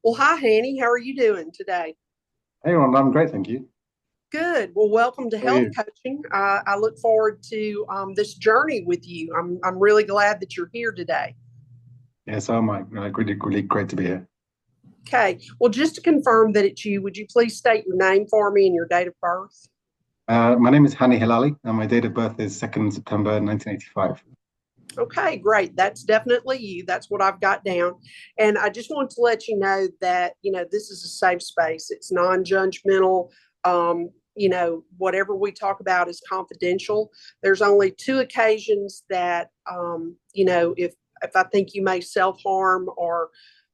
Well, hi, Hanny. How are you doing today? Hey, Ron, I'm great, thank you. Good. Well, welcome to How are Health you? Coaching. I look forward to this journey with you. I'm really glad that you're here today. Yeah, so am I. Really, really great to be here. Okay. Well, just to confirm that it's you, would you please state your name for me and your date of birth? My name is Hani Hilali, and my date of birth is 2nd September 1985. Okay, great. That's definitely you. That's what I've got down. And I just want to let you know that, this is a safe space. It's non-judgmental. Whatever we talk about is confidential. There's only two occasions that, if I think you may self-harm or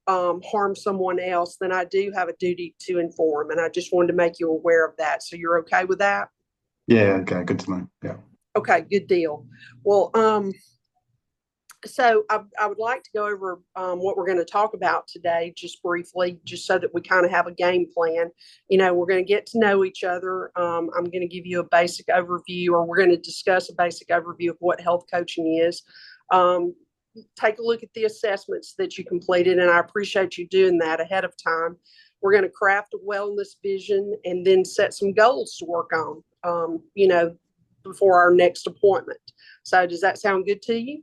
harm someone else, then I do have a duty to inform. And I just wanted to make you aware of that. So you're okay with that? Yeah, okay, good to know. Yeah. Okay, good deal. Well, so I would like to go over what we're going to talk about today, just briefly, just so that we kind of have a game plan. We're going to get to know each other. I'm going to give you a basic overview, or we're going to discuss a basic overview of what health coaching is. Um, Take a look at the assessments that you completed, and I appreciate you doing that ahead of time. We're going to craft a wellness vision and then set some goals to work on, before our next appointment. So, does that sound good to you?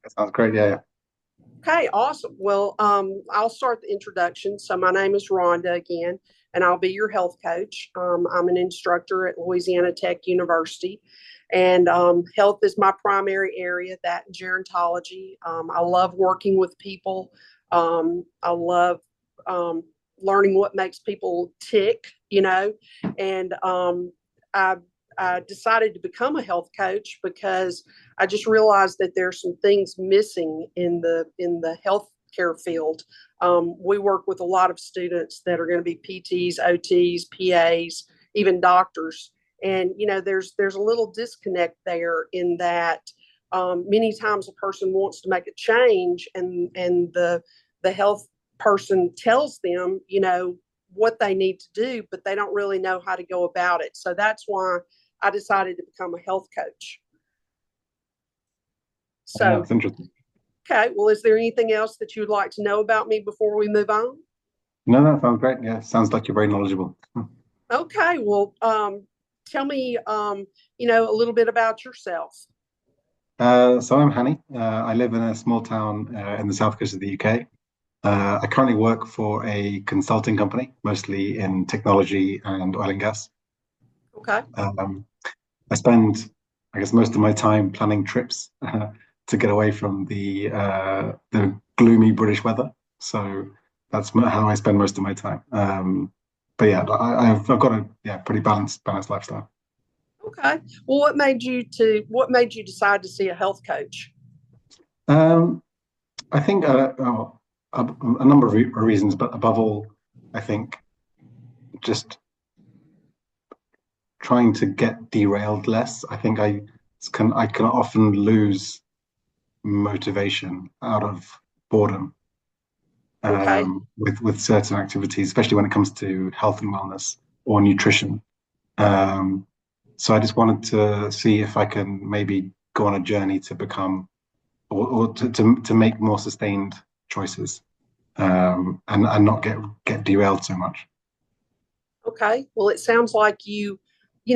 That sounds great. Yeah, yeah. Okay, awesome. Well, I'll start the introduction. So, my name is Rhonda again, and I'll be your health coach. I'm an instructor at Louisiana Tech University, and health is my primary area, that and gerontology. I love working with people. I love um, learning what makes people tick, and I, I decided to become a health coach because I just realized that there's some things missing in the healthcare field. We work with a lot of students that are going to be PTs, OTs, PAs, even doctors, and there's a little disconnect there in that many times a person wants to make a change, and the health person tells them what they need to do, but they don't really know how to go about it. So that's why I decided to become a health coach. Yeah, So, that's interesting. okay, well, is there anything else that you'd like to know about me before we move on? No, that sounds great. Yeah, sounds like you're very knowledgeable. Okay, well, tell me, a little bit about yourself. So I'm Hani. I live in a small town in the south coast of the UK. I currently work for a consulting company, mostly in technology and oil and gas. Okay, Um, I spend, I guess, most of my time planning trips to get away from the gloomy British weather. So that's how I spend most of my time. But yeah, I've got a pretty balanced lifestyle. okay. Well, what made you decide to see a health coach? Um, I think a number of reasons, but above all, I think just trying to get derailed less. I can often lose motivation out of boredom Okay, with certain activities, especially when it comes to health and wellness or nutrition. Um, so I just wanted to see if I can maybe go on a journey to become or to make more sustained choices and not get derailed so much. okay. Well, it sounds like you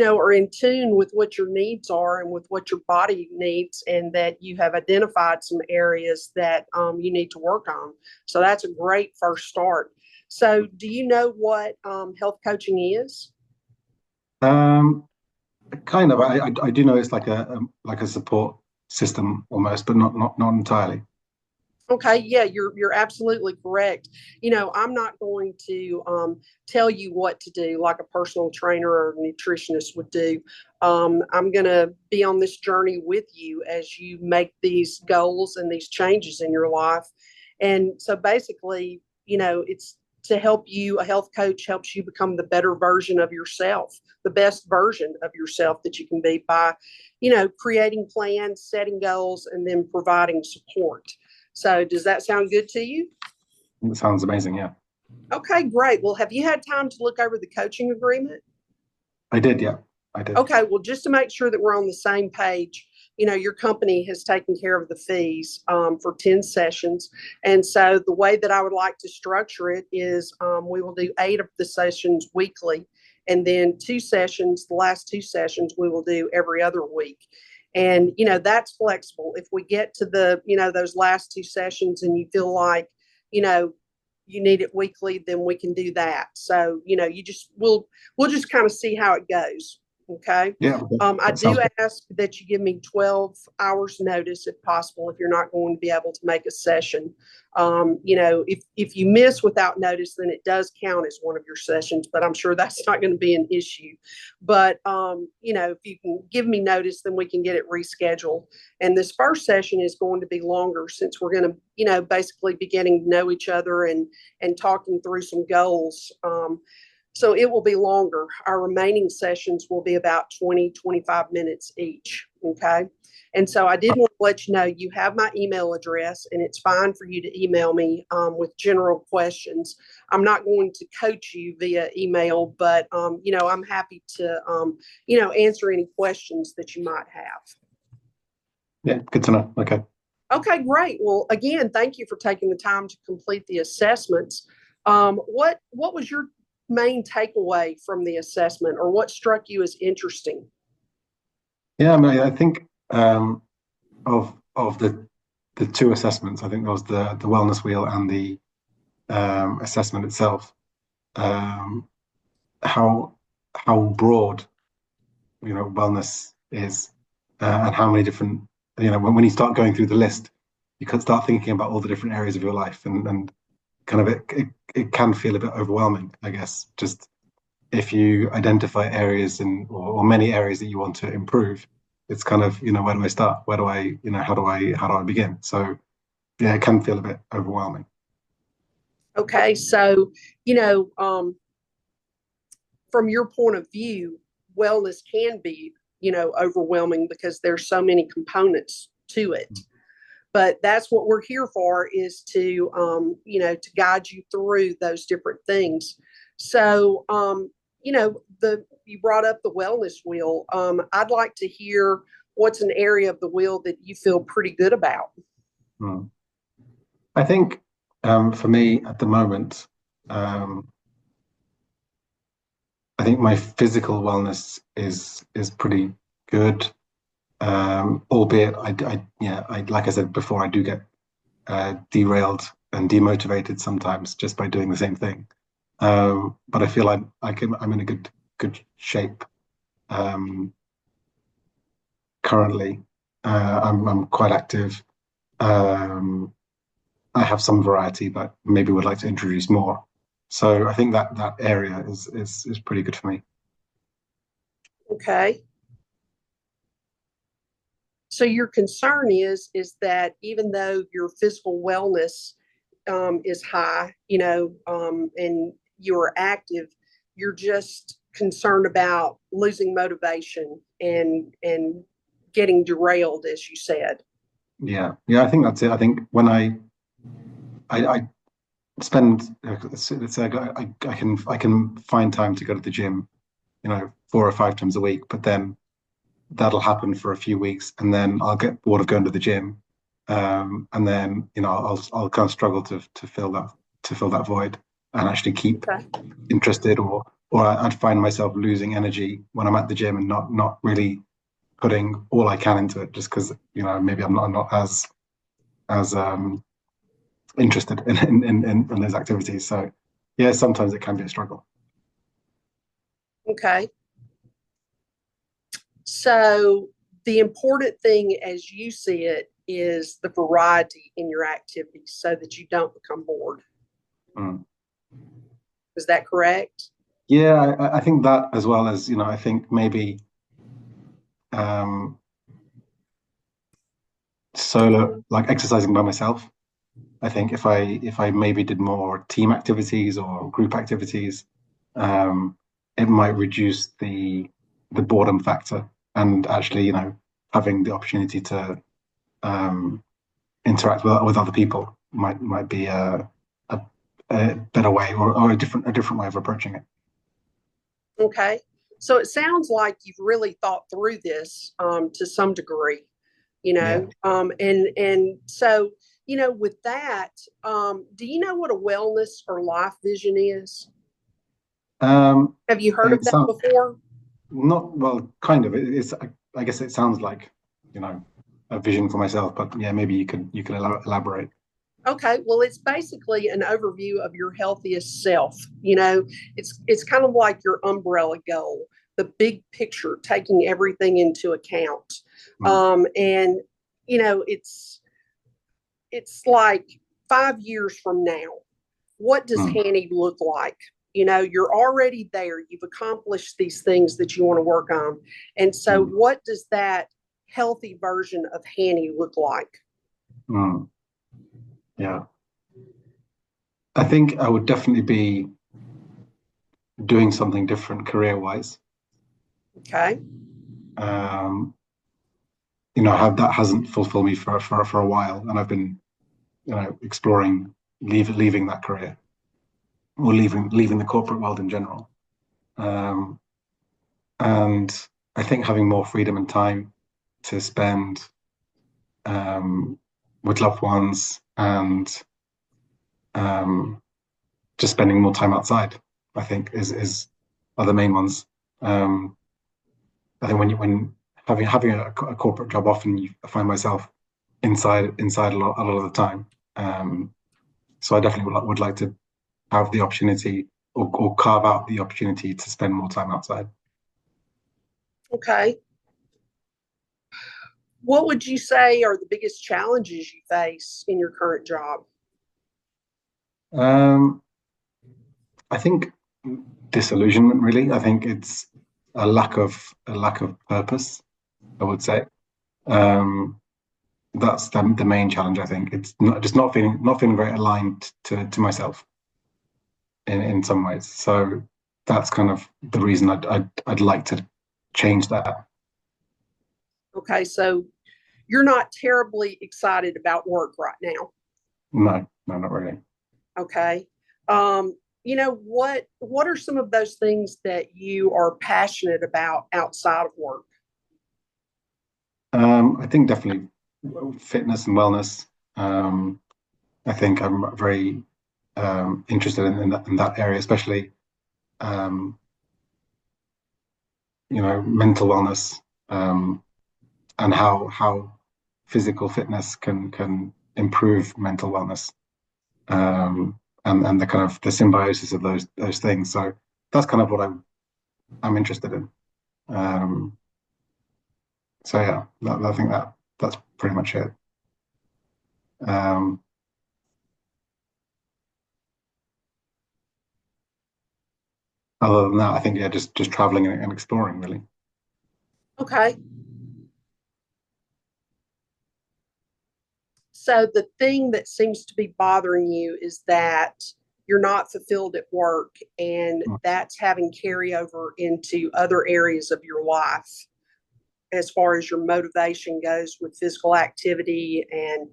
are in tune with what your needs are and with what your body needs, and that you have identified some areas that you need to work on. So that's a great first start. So, do you know what health coaching is? Um, Kind of. I do know it's like a support system almost, but not entirely. Okay, yeah, you're absolutely correct. I'm not going to tell you what to do like a personal trainer or nutritionist would do. I'm going to be on this journey with you as you make these goals and these changes in your life. And so basically, it's to help you. A health coach helps you become the better version of yourself, the best version of yourself that you can be by, creating plans, setting goals, and then providing support. So, does that sound good to you? It sounds amazing. Yeah, Okay, great. Well, have you had time to look over the coaching agreement? I did. Yeah, I did. Okay, well, just to make sure that we're on the same page, your company has taken care of the fees for 10 sessions. And so the way that I would like to structure it is we will do 8 of the sessions weekly. And then 2 sessions, the last 2 sessions, we will do every other week. And, that's flexible. If we get to those last 2 sessions and you feel like, you need it weekly, then we can do that. So, we'll just kind of see how it goes. Okay. Yeah. I do ask that you give me 12 hours notice if possible, if you're not going to be able to make a session. If you miss without notice, then it does count as one of your sessions, but I'm sure that's not going to be an issue. But, if you can give me notice, then we can get it rescheduled. And this first session is going to be longer since we're going to, basically be getting to know each other and talking through some goals. So it will be longer. Our remaining sessions will be about 20, 25 minutes each. Okay. And so I did want to let you know you have my email address, and it's fine for you to email me with general questions. I'm not going to coach you via email, but, I'm happy to, answer any questions that you might have. Yeah. Good to know. Okay. Okay, great. Well, again, thank you for taking the time to complete the assessments. What was your main takeaway from the assessment, or what struck you as interesting? Yeah, I mean, I think of the 2 assessments, I think there was the wellness wheel and the assessment itself. How broad wellness is, and how many different when you start going through the list, you can start thinking about all the different areas of your life, and kind of it can feel a bit overwhelming, I guess, just if you identify areas or many areas that you want to improve. It's kind of, where do I start? Where do I, how do I begin? So yeah, it can feel a bit overwhelming. Okay, so from your point of view, wellness can be overwhelming because there's so many components to it. But that's what we're here for, is to to guide you through those different things. So you brought up the wellness wheel. I'd like to hear what's an area of the wheel that you feel pretty good about. I think for me at the moment, I think my physical wellness is pretty good. Albeit I like I said before, I do get derailed and demotivated sometimes just by doing the same thing. But I feel I'm in a good shape currently. I'm quite active. I have some variety, but maybe would like to introduce more. So I think that area is pretty good for me. Okay. So your concern is that even though your physical wellness is high, and you're active, you're just concerned about losing motivation and getting derailed, as you said. Yeah, I think that's it. I think when I spend, let's say I can find time to go to the gym, 4 or 5 times a week, but then that'll happen for a few weeks, and then I'll get bored of going to the gym, and then I'll kind of struggle to fill that void and actually keep interested, or I'd find myself losing energy when I'm at the gym and not really putting all I can into it, just because maybe I'm not as interested in those activities. So yeah, sometimes it can be a struggle. Okay. So the important thing, as you see it, is the variety in your activities so that you don't become bored. Is that correct? Yeah, I think that, as well as, I think maybe solo, like exercising by myself. I think if I maybe did more team activities or group activities, it might reduce the boredom factor, and actually, having the opportunity to interact with other people might be a better way, or a different way of approaching it. Okay. So it sounds like you've really thought through this to some degree. Yeah. And so, with that, do you know what a wellness or life vision is? Um, Have you heard of it's that before? not well, kind of. It's I guess it sounds like, you know, a vision for myself, but yeah, maybe you could elaborate. Okay, well, it's basically an overview of your healthiest self. It's kind of like your umbrella goal, the big picture, taking everything into account. Mm, And it's like 5 years from now, what does mm, Hanny look like? You're already there. You've accomplished these things that you want to work on. And so, mm, what does that healthy version of Hanny look like? mm. Yeah. I think I would definitely be doing something different career-wise. Okay. Um, have that hasn't fulfilled me for a while, and I've been, exploring leaving that career or leaving the corporate world in general. Um, and I think having more freedom and time to spend um, with loved ones and um, just spending more time outside, I think is are the main ones. Um, I think when having a corporate job, often I find myself inside a lot of the time. So I definitely would like to have the opportunity or carve out the opportunity to spend more time outside. Okay. What would you say are the biggest challenges you face in your current job? Um, I think disillusionment, really. I think it's a lack of purpose, I would say. Um, that's the main challenge. I think it's not feeling very aligned to myself in some ways. So that's kind of the reason I'd like to change that. Okay, so you're not terribly excited about work right now. No, no, not really. Okay. What are some of those things that you are passionate about outside of work? I think definitely fitness and wellness. I think I'm very interested in that area, especially um, mental wellness, um, and how physical fitness can improve mental wellness, and the kind of the symbiosis of those things. So that's kind of what I'm interested in. Um, so yeah, I think that's pretty much it. Um, Other than that, I think yeah, just traveling and exploring really. Okay. So the thing that seems to be bothering you is that you're not fulfilled at work, and Mm, that's having carryover into other areas of your life as far as your motivation goes with physical activity. And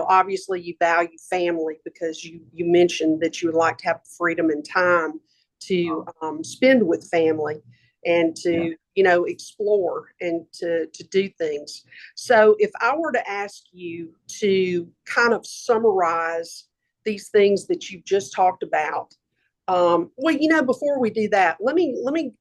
obviously you value family because you mentioned that you would like to have freedom and time to spend with family and yeah. to explore and to do things. So if I were to ask you to kind of summarize these things that you've just talked about, well, before we do that, let me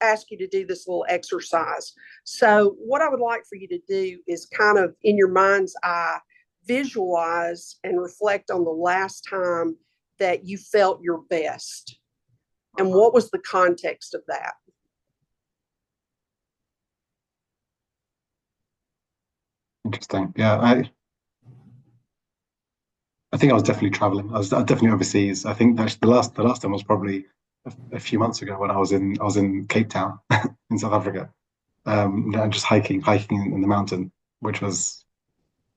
ask you to do this little exercise. So, what I would like for you to do is kind of in your mind's eye, visualize and reflect on the last time that you felt your best. And Uh-huh. what was the context of that? Interesting. Yeah, I think I was definitely traveling. I was definitely overseas. I think actually the last time was probably a few months ago when I was in Cape Town in South Africa, and just hiking in the mountain, which was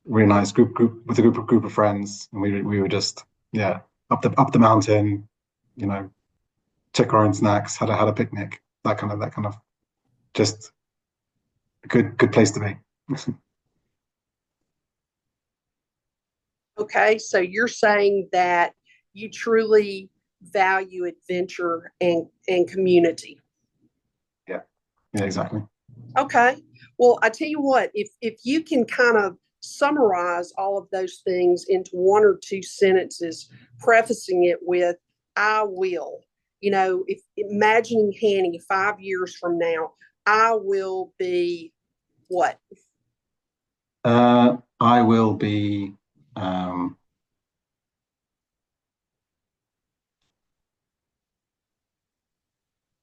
really nice. Group with a group of friends, and we were just yeah up the mountain, you know, took our own snacks, had a picnic, that kind of just a good place to be. Okay, so you're saying that you truly value adventure and community. Yeah, yeah, exactly. Okay. Well, I tell you what, if you can kind of summarize all of those things into one or two sentences, prefacing it with "I will," if imagining Hanny 5 years from now, I will be what? I will be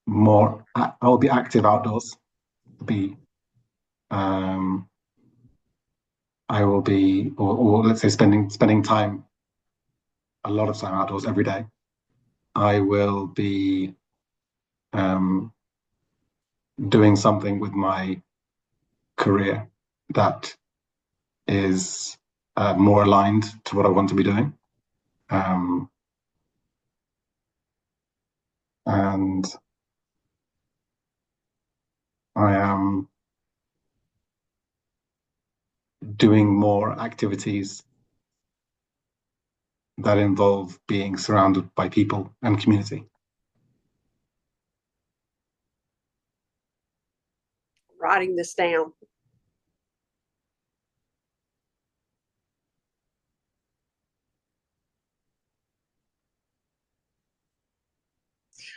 more. I will be active outdoors. Be um, I will be, or let's say, spending time, a lot of time outdoors every day. I will be um, doing something with my career that is more aligned to what I want to be doing. Um, and I am doing more activities that involve being surrounded by people and community. Writing this down.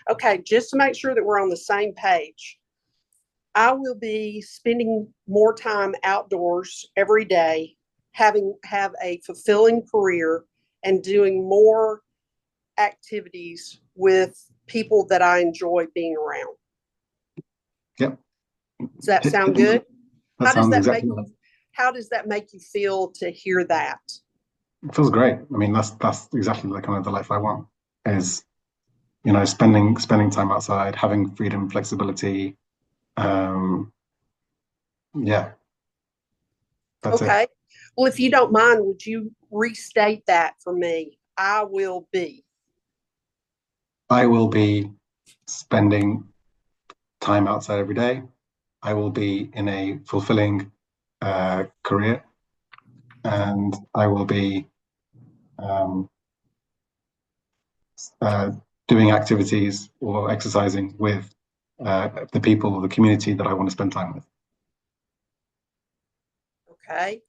Okay, just to make sure that we're on the same page, I will be spending more time outdoors every day, have a fulfilling career, and doing more activities with people that I enjoy being around. Yep. Does that sound good? That sounds exactly right. How does that make you feel to hear that? It feels great. I mean, that's exactly the kind of the life I want, is spending time outside, having freedom, flexibility. Yeah, that's it. Okay. Well, if you don't mind, would you restate that for me? I will be. I will be spending time outside every day. I will be in a fulfilling career, and I will be um, uh, doing activities or exercising with the people or the community that I want to spend time with. Okay.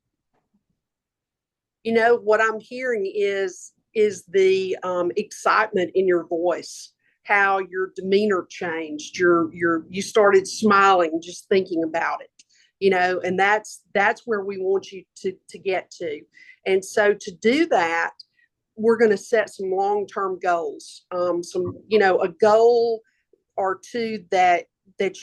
What I'm hearing is the excitement in your voice, how your demeanor changed. You started smiling just thinking about it. And that's where we want you to get to. And so to do that, we're going to set some long-term goals. A goal or two that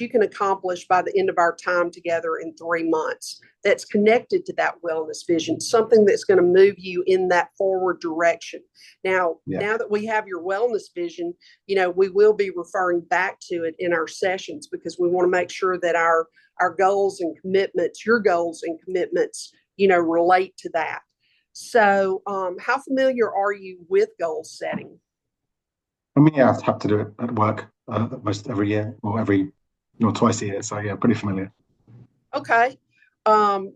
you can accomplish by the end of our time together in 3 months, that's connected to that wellness vision, something that's going to move you in that forward direction. Now, Now that we have your wellness vision, we will be referring back to it in our sessions, because we want to make sure that our goals and commitments, your goals and commitments, relate to that. So, how familiar are you with goal setting? I mean, yeah, I have to do it at work most every year or twice a year. So yeah, pretty familiar. Okay. And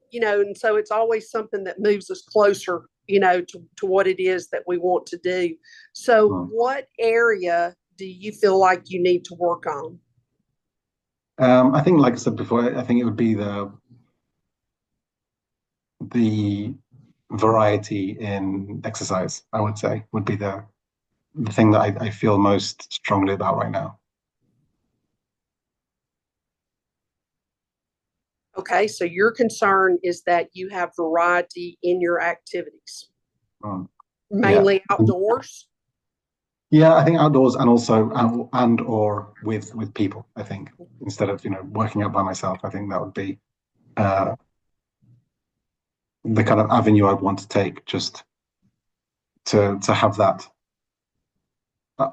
so it's always something that moves us closer, to what it is that we want to do. So what area do you feel like you need to work on? I think, like I said before, I think it would be the variety in exercise, I would say, would be the thing that I feel most strongly about right now. Okay, so your concern is that you have variety in your activities, mainly Yeah. outdoors. Yeah, I think outdoors, and also and or with people. I think, instead of working out by myself, I think that would be uh, the kind of avenue I'd want to take, just to have that.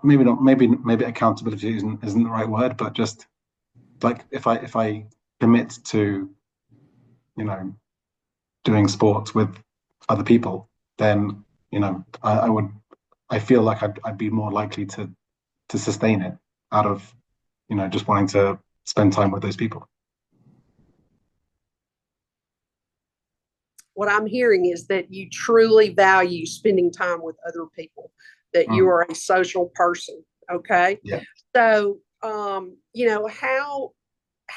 Maybe not. Maybe accountability isn't the right word, but just like, if I commit to you know doing sports with other people, then I would. I feel like I'd be more likely to sustain it out of just wanting to spend time with those people. What I'm hearing is that you truly value spending time with other people, that you are a social person. Okay. Yeah. So,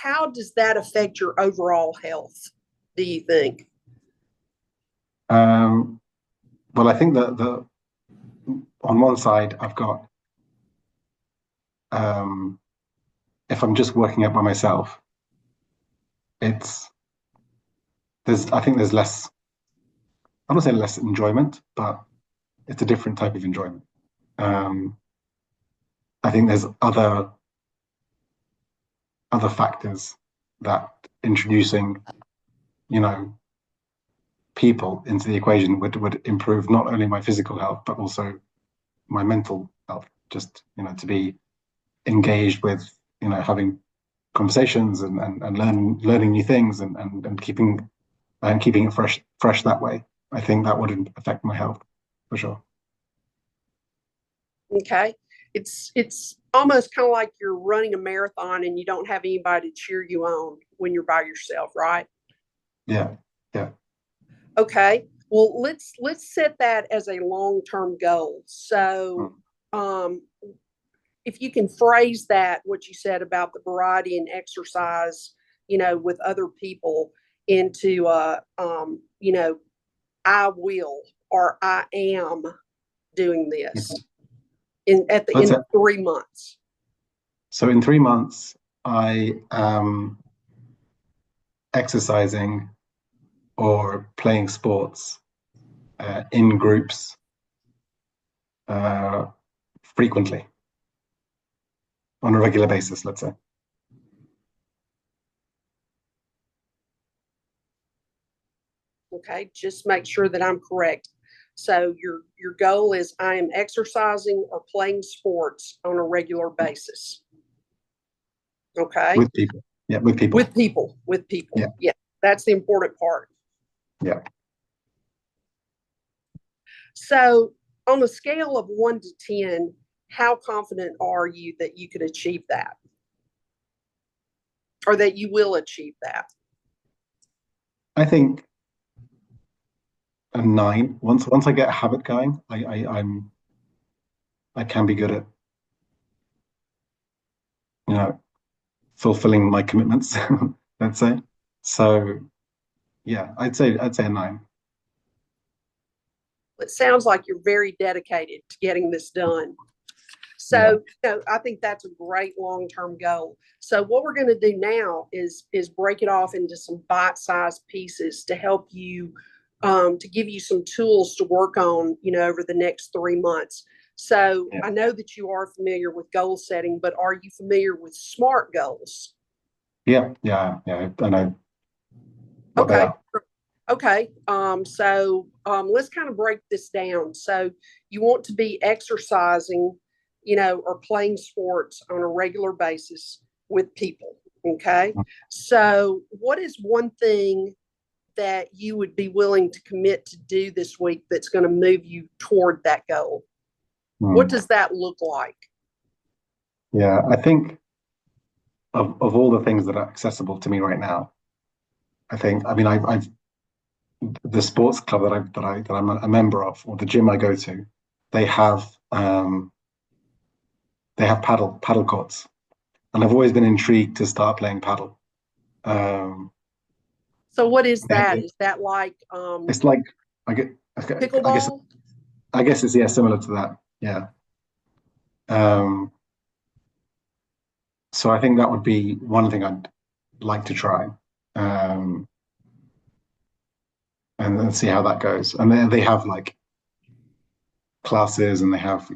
how does that affect your overall health, do you think? Well, I think that on one side, I've got if I'm just working out by myself, it's I think there's less. I don't say less enjoyment, but it's a different type of enjoyment. Um, I think there's other factors that introducing, you know, people into the equation would improve not only my physical health but also my mental health. Just to be engaged with having conversations and learning new things and keeping it fresh that way. I think that would affect my health for sure. Okay. It's almost kind of like you're running a marathon and you don't have anybody to cheer you on when you're by yourself, right? Yeah, yeah. Okay. Well, let's set that as a long-term goal. So, um, if you can phrase that, what you said about the variety and exercise, with other people into, I will or I am doing this at the That's end it. of 3 months. So in 3 months, I am exercising or playing sports in groups uh, frequently on a regular basis, let's say. Okay, just make sure that I'm correct. So your goal is I am exercising or playing sports on a regular basis. Okay. With people. Yeah, with people. With people. Yeah. Yeah. That's the important part. Yeah. So on a scale of 1 to 10, how confident are you that you could achieve that? Or that you will achieve that? I think a 9. Once I get a habit going, I can be good at fulfilling my commitments, let's say. So yeah, I'd say a 9. It sounds like you're very dedicated to getting this done. Yeah. So, I think that's a great long-term goal. So what we're going to do now is break it off into some bite-sized pieces to help you, to give you some tools to work on, over the next 3 months. So Yeah. I know that you are familiar with goal setting, but are you familiar with SMART goals? Yeah. I know what they Okay. are. Okay. Let's kind of break this down. So you want to be exercising, or playing sports on a regular basis with people. Okay. So what is one thing that you would be willing to commit to do this week that's going to move you toward that goal? What does that look like? Yeah, I think of all the things that are accessible to me right now, I mean, I've the sports club that I'm a member of, or the gym I go to, they have um, they have paddle courts, and I've always been intrigued to start playing paddle. Um, So what is that? they- Is that like it's like I get I guess pickleball? I guess it's similar to that. Yeah. Um, so I think that would be one thing I'd like to try. Um, and then see how that goes. And then they have like classes and they have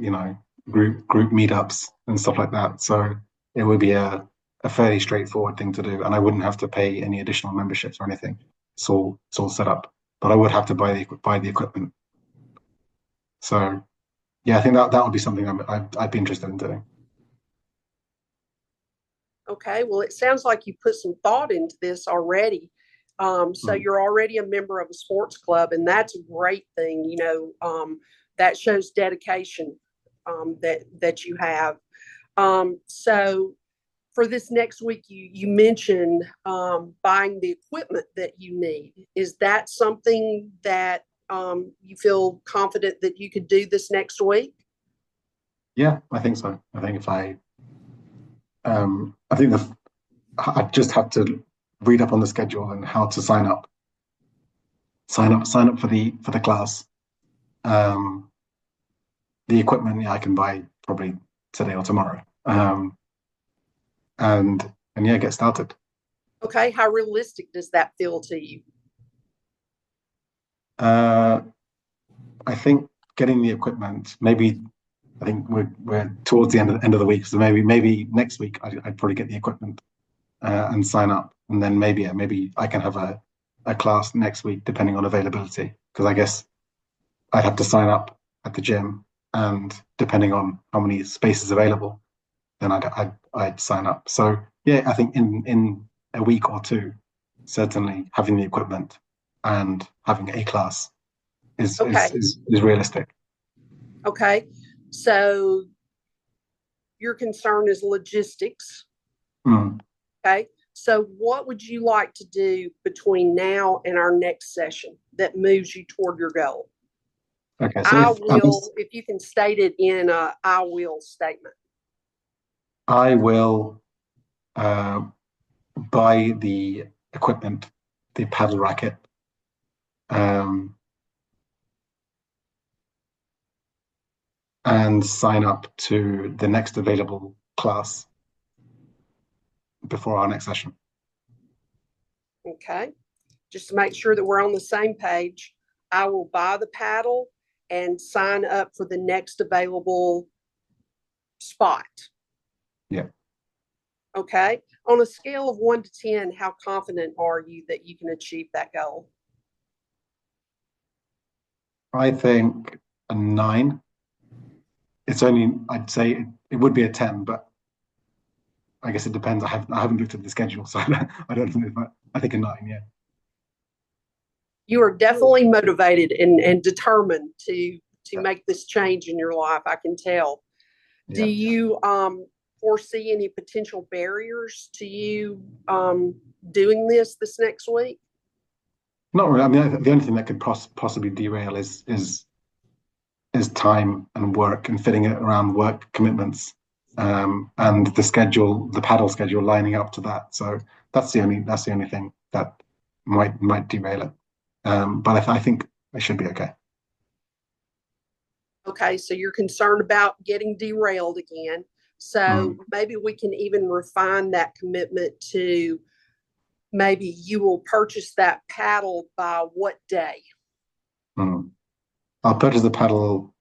group meetups and stuff like that. So it would be a fairly straightforward thing to do, and I wouldn't have to pay any additional memberships or anything. It's all set up, but I would have to buy the equipment. So yeah, I think that would be something I'd be interested in doing. Okay, well, it sounds like you put some thought into this already. So Mm. you're already a member of a sports club, and that's a great thing. That shows dedication, that you have. So for this next week, you mentioned buying the equipment that you need. Is that something that you feel confident that you could do this next week? Yeah, I think so. I think I think I just have to read up on the schedule and how to sign up for the class. Um, the equipment, yeah, I can buy probably today or tomorrow. And yeah, get started. Okay, how realistic does that feel to you? Uh, I think getting the equipment, maybe I think we're towards the end of the week, so maybe next week I'd probably get the equipment and sign up, and then maybe yeah, maybe I can have a class next week depending on availability, because I guess I'd have to sign up at the gym, and depending on how many spaces available, then I'd sign up. So yeah, I think in a week or two, certainly having the equipment and having a class Okay, is realistic. okay. So your concern is logistics. Mm. Okay. So what would you like to do between now and our next session that moves you toward your goal? Okay, so I if I will, was, if you can state it in a I will statement. I will uh, buy the equipment, the paddle racket, um, and sign up to the next available class before our next session. Okay. Just to make sure that we're on the same page, I will buy the paddle and sign up for the next available spot. Yeah, Okay. On a scale of 1 to 10, how confident are you that you can achieve that goal? I think a 9. It's only I'd say it would be a 10, but I guess it depends. I haven't looked at the schedule, so I don't know. But I think a 9. Yeah, You are definitely motivated and determined to make this change in your life. I can tell. Do yeah. you foresee any potential barriers to you doing this next week? Not really. I mean, the only thing that could possibly derail is time and work and fitting it around work commitments, and the schedule, the paddle schedule lining up to that. So that's the only thing that might derail it. But I think I should be okay. Okay, so you're concerned about getting derailed again. So Mm, maybe we can even refine that commitment to maybe you will purchase that paddle by what day? mm. I'll purchase the paddle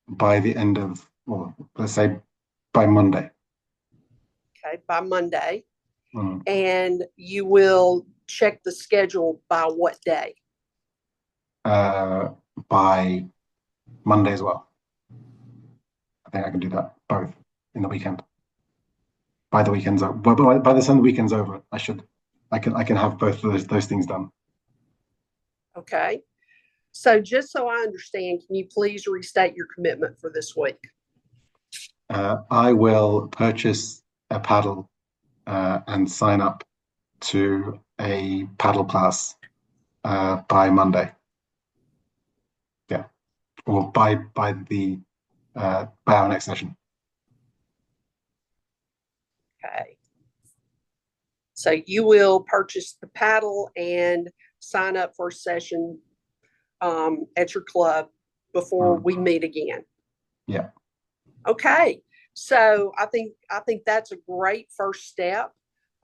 by the end of, well, let's say by Monday. Okay, by Monday. Mm. And you will check the schedule by what day? Uh, by Monday as well. I think I can do that both in the weekend. By the weekend's over, by the time the weekend's over, I can have both of those things done. Okay. So just so I understand, can you please restate your commitment for this week? I will purchase a paddle and sign up to a paddle class by Monday. Yeah, or by our next session. Okay. So you will purchase the paddle and sign up for a session at your club before Mm. we meet again. Yeah. Okay. So I think that's a great first step.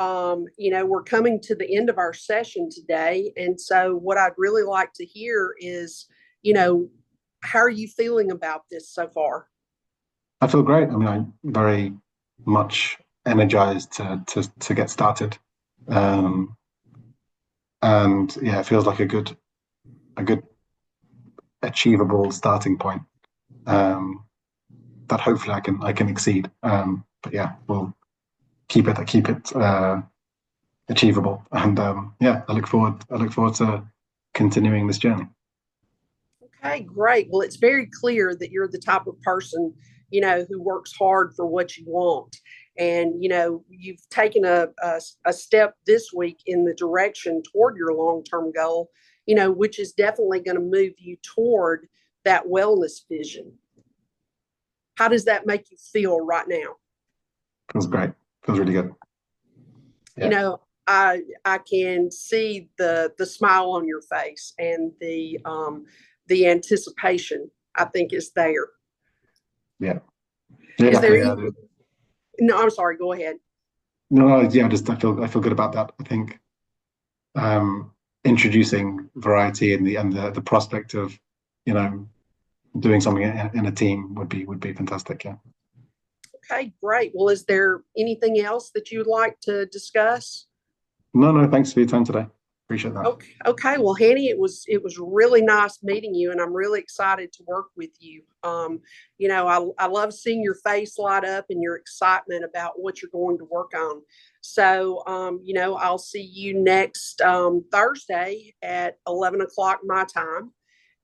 We're coming to the end of our session today. And so what I'd really like to hear is, you know, how are you feeling about this so far? I feel great. I mean, I'm very much energized to get started. Um, and yeah, it feels like a good achievable starting point. Um, that hopefully I can exceed. But yeah, we'll keep it achievable. And yeah, I look forward to continuing this journey. Okay, great. Well, it's very clear that you're the type of person, who works hard for what you want. And, you've taken a step this week in the direction toward your long term goal, which is definitely going to move you toward that wellness vision. How does that make you feel right now? Feels great. Feels really good. You know, I can see the smile on your face and the anticipation. I think is there. Yeah. Is there Yeah. any? No, I'm sorry. Go ahead. No, yeah, I feel good about that. I think um, introducing variety and the prospect of, you know, doing something in a team would be fantastic. Yeah. Okay, great. Well, is there anything else that you'd like to discuss? No, thanks for your time today. Appreciate that. Okay. Well, Hanny, it was really nice meeting you, and I'm really excited to work with you. I love seeing your face light up and your excitement about what you're going to work on. So, I'll see you next Thursday at 11 o'clock my time.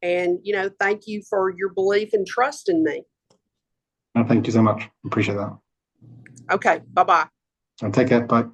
And thank you for your belief and trust in me. No, thank you so much. Appreciate that. Okay. Bye bye. And take care. Bye.